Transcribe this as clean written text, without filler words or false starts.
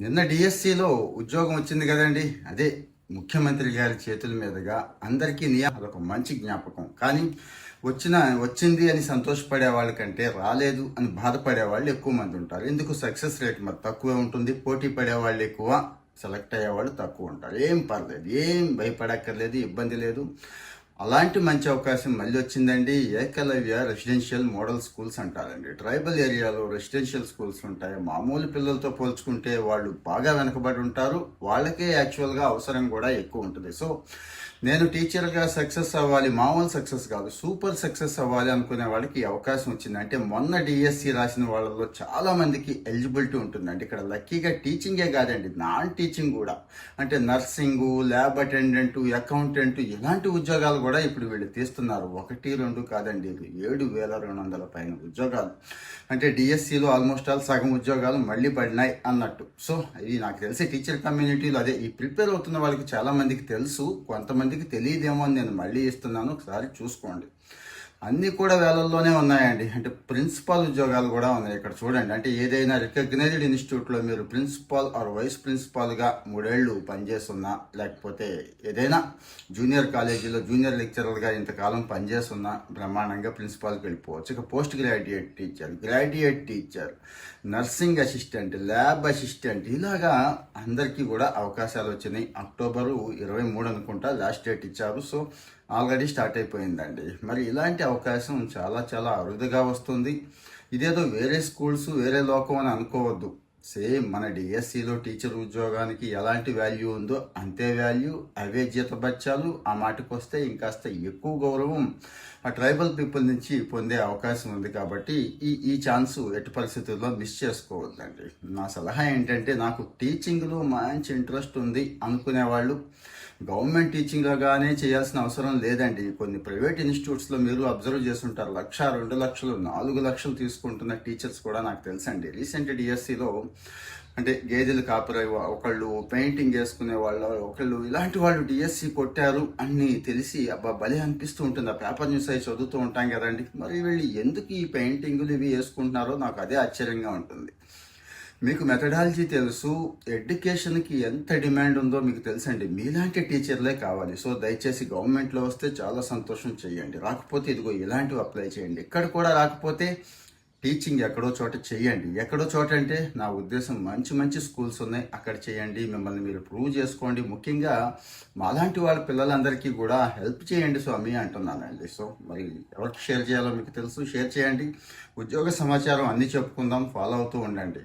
నిన్న డిఎస్సిలో ఉద్యోగం వచ్చింది కదండి. అదే ముఖ్యమంత్రి గారి చేతుల మీదుగా అందరికీ అదొక మంచి జ్ఞాపకం. కానీ వచ్చింది అని సంతోషపడే వాళ్ళకంటే రాలేదు అని బాధపడే వాళ్ళు ఎక్కువ మంది ఉంటారు. ఎందుకు? సక్సెస్ రేట్ మరి తక్కువే ఉంటుంది. పోటీ పడే వాళ్ళు ఎక్కువ, సెలెక్ట్ అయ్యేవాళ్ళు తక్కువ ఉంటారు. ఏం పర్లేదు, ఏం భయపడక్కర్లేదు, ఇబ్బంది లేదు. అలాంటి మంచి అవకాశం మళ్ళీ వచ్చిందండి. ఏకలవ్య రెసిడెన్షియల్ మోడల్ స్కూల్స్ అంటారండి. ట్రైబల్ ఏరియాలో రెసిడెన్షియల్ స్కూల్స్ ఉంటాయి. మామూలు పిల్లలతో పోల్చుకుంటే వాళ్ళు బాగా వెనకబడి ఉంటారు. వాళ్ళకే యాక్చువల్గా అవసరం కూడా ఎక్కువ ఉంటుంది. సో నేను టీచర్గా సక్సెస్ అవ్వాలి, మామూలు సక్సెస్ కాదు, సూపర్ సక్సెస్ అవ్వాలి అనుకునే వాళ్ళకి ఈ అవకాశం వచ్చింది. అంటే మొన్న డిఎస్సి రాసిన వాళ్ళలో చాలా మందికి ఎలిజిబిలిటీ ఉంటుందండి. ఇక్కడ లక్కీగా టీచింగే కాదండి, నాన్ టీచింగ్ కూడా, అంటే నర్సింగు, ల్యాబ్ అటెండెంట్, అకౌంటెంట్, ఇలాంటి ఉద్యోగాలు కూడా ఇప్పుడు వీళ్ళు తీస్తున్నారు. 1-2 కాదండి, 7,200 పైన ఉద్యోగాలు. అంటే డిఎస్సిలో ఆల్మోస్ట్ ఆల్ సగం ఉద్యోగాలు మళ్ళీ పడినాయి అన్నట్టు. సో ఇది నాకు తెలిసి టీచర్ కమ్యూనిటీలో అదే ఈ ప్రిపేర్ అవుతున్న వాళ్ళకి చాలా మందికి తెలుసు, కొంతమందికి తెలియదేమో అని నేను మళ్ళీ ఇస్తున్నాను, ఒకసారి చూసుకోండి. అన్నీ కూడా వేలల్లోనే ఉన్నాయండి. అంటే ప్రిన్సిపాల్ ఉద్యోగాలు కూడా ఉన్నాయి. ఇక్కడ చూడండి, అంటే ఏదైనా రికగ్నైజ్డ్ ఇన్స్టిట్యూట్లో మీరు ప్రిన్సిపాల్ ఆర్ వైస్ ప్రిన్సిపాల్గా 3 ఏళ్ళు పనిచేస్తున్నా, లేకపోతే ఏదైనా జూనియర్ కాలేజీలో జూనియర్ లెక్చరర్గా ఇంతకాలం పనిచేస్తున్నా బ్రహ్మాండంగా ప్రిన్సిపాల్కి వెళ్ళిపోవచ్చు. ఇక post graduate teacher, graduate teacher, nursing assistant, lab assistant, ఇలాగా అందరికీ కూడా అవకాశాలు వచ్చినాయి. అక్టోబరు 23 అనుకుంటా లాస్ట్ డేట్ ఇచ్చారు. సో ఆల్రెడీ స్టార్ట్ అయిపోయిందండి. మరి ఇలాంటి అవకాశం చాలా చాలా అరుదుగా వస్తుంది. ఇదేదో వేరే స్కూల్స్ వేరే లోకం అని అనుకోవద్దు. సేమ్ మన డిఎస్సిలో టీచర్ ఉద్యోగానికి ఎలాంటి వాల్యూ ఉందో అంతే వాల్యూ, అవే జీతభత్యాలు, ఆ మాటకు వస్తే ఇంకాస్త ఎక్కువ గౌరవం ఆ ట్రైబల్ పీపుల్ నుంచి పొందే అవకాశం ఉంది. కాబట్టి ఈ ఛాన్స్ ఎట్టి పరిస్థితుల్లో మిస్ చేసుకోవద్దండి. నా సలహా ఏంటంటే, నాకు టీచింగ్లో మంచి ఇంట్రెస్ట్ ఉంది అనుకునే వాళ్ళు గవర్నమెంట్ టీచింగ్గానే చేయాల్సిన అవసరం లేదండి. కొన్ని ప్రైవేట్ ఇన్స్టిట్యూట్స్లో మీరు అబ్జర్వ్ చేస్తుంటారు, 1,00,000, 2,00,000, 4,00,000 తీసుకుంటున్న టీచర్స్ కూడా నాకు తెలుసండి. రీసెంట్ డిఎస్సిలో అంటే గేదెలు కాపురై ఒకళ్ళు పెయింటింగ్ వేసుకునే వాళ్ళు, ఒకళ్ళు ఇలాంటి వాళ్ళు డిఎస్సి కొట్టారు అని తెలిసి అబ్బా భలే అనిపిస్తూ ఉంటుంది. ఆ పేపర్ న్యూస్ అయి చదువుతూ ఉంటాం కదండి. మరి వీళ్ళు ఎందుకు ఈ పెయింటింగ్లు ఇవి వేసుకుంటున్నారో నాకు అదే ఆశ్చర్యంగా ఉంటుంది. మీకు మెథడాలజీ తెలుసు, ఎడ్యుకేషన్కి ఎంత డిమాండ్ ఉందో మీకు తెలుసండి. మీలాంటి టీచర్లే కావాలి. సో దయచేసి గవర్నమెంట్లో వస్తే చాలా సంతోషం చేయండి, రాకపోతే ఇదిగో ఇలాంటివి అప్లై చేయండి. ఇక్కడ కూడా రాకపోతే టీచింగ్ ఎక్కడో చోట చేయండి. ఎక్కడో చోట అంటే నా ఉద్దేశం మంచి మంచి స్కూల్స్ ఉన్నాయి, అక్కడ చేయండి. మిమ్మల్ని మీరు ప్రూవ్ చేసుకోండి. ముఖ్యంగా మాలాంటి వాళ్ళ పిల్లలందరికీ కూడా హెల్ప్ చేయండి స్వామి అంటున్నానండి. సో మరి ఎవరికి షేర్ చేయాలో మీకు తెలుసు, షేర్ చేయండి. ఉద్యోగ సమాచారం అన్నీ చెప్పుకుందాం, ఫాలో అవుతూ ఉండండి.